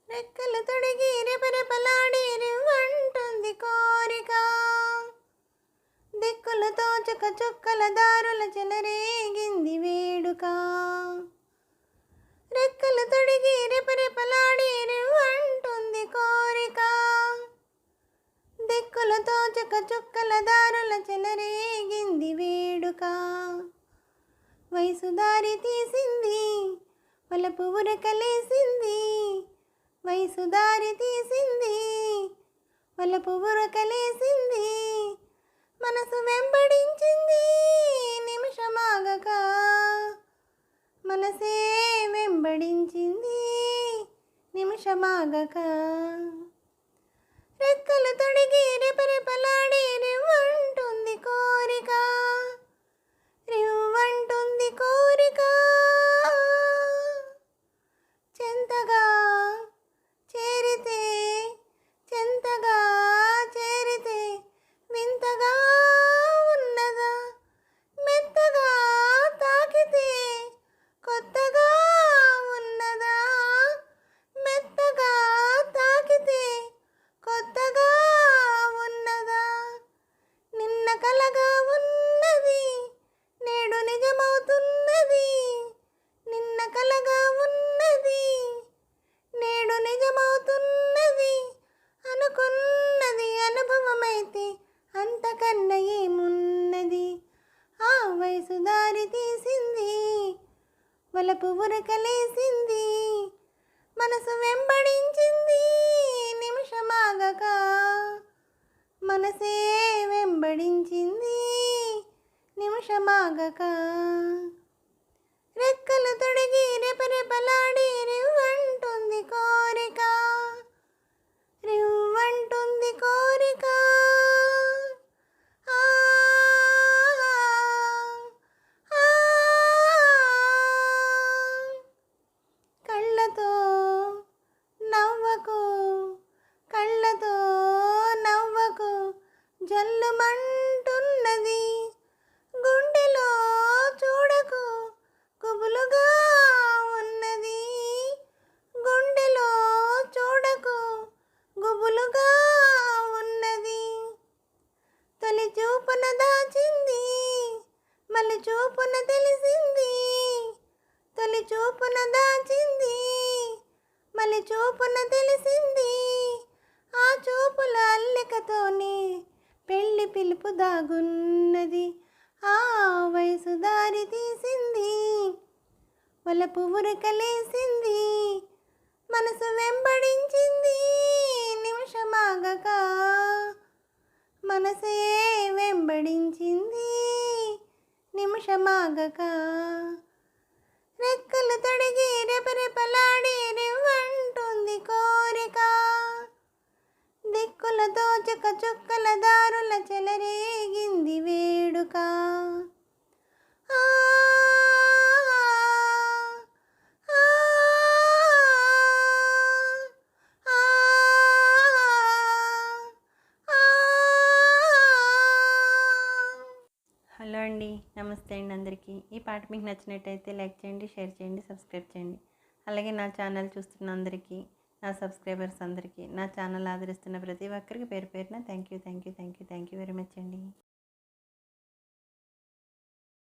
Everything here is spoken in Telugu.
రెక్కలు తొడిగి రెపరెపలాడి రివ్వంటుంది కోరిక. దిక్కులు తోచక చుక్కల దారుల చెలరేగింది వేడుక. రెక్కలు తొడిగి రెపరెపలాడి రివ్వంటుంది కోరిక. దిక్కులు తోచక చుక్కల దారుల చెలరేగింది వేడుక. వయసు దారి తీసింది వలపు ఉరకలేసింది. వయసు దారి తీసింది వలపు ఉరకలేసింది. మనసు వెంబడించింది నిమిషమాగక. మనసే వెంబడించింది నిమిషమాగక. రెక్కలు తొడిగి రెపరెపలాడి రివ్వంటుంది కోరిక. రివ్వంటుంది కోరిక. చెంతగా చేరితే చెంతగా చేరితే వింతగా ఉన్నదా. మెత్తగా తాకితే కొత్తగా ఉన్నదా. మెత్తగా తాకితే కొత్తగా ఉన్నదా. నిన్న కలగా ఉన్నది నేడు నిజమవుతున్నది. నిన్న కలగా ఉన్నది నేడు నిజమవుతున్నది. అనుకున్నది అనుభవమైతే అంతకన్నా ఏమున్నది. ఆ వయసు దారి తీసింది వలపు ఉరకలేసింది. మనసు వెంబడించింది నిమిషమాగక. మనసే వెంబడించింది నిమిషమాగక. రెక్కలు తొడిగి రెపరెపలాడి రివ్వంటుంది కోరిక. రివ్వంటుంది కోరిక. ఆ ఆ. కళ్ళతో నవ్వకు కళ్ళతో నవ్వకు జల్లుమంటున్నది. గుండెలో చూడకు గుబులుగా ఉన్నది. గుండెలో చూడకు గుబులుగా ఉన్నది. తొలి చూపున దాచింది మళ్ళీ చూపున తెలిసింది. తొలి చూపున దాచింది మళ్ళీ చూపున తెలిసింది. ఆ చూపుల అల్లికతోనే పెళ్లి పిలుపు దాగున్నది. ఆ వయసు దారి తీసింది వలపు ఉరకలేసింది. మనసు వెంబడించింది నిమిషమాగక. మనసే వెంబడించింది నిమిషమాగక. రెక్కలు తొడిగి రెపరెపలాడి రివ్వంటుంది కోరిక. దిక్కుల తోచక చుక్కల దారుల చెలరేగింది వేడుక. ఆ ఆ ఆ ఆ. హలో అండి, నమస్తే అండి అందరికీ. ఈ పాట మీకు నచ్చినట్టయితే లైక్ చేయండి, షేర్ చేయండి, సబ్స్క్రైబ్ చేయండి. అలాగే నా ఛానల్ చూస్తున్న అందరికీ, నా సబ్స్క్రైబర్స్ అందరికీ, నా ఛానల్ ఆదరిస్తున్న ప్రతి ఒక్కరికి పేరు పేరున థ్యాంక్ యూ వెరీ మచ్ అండి.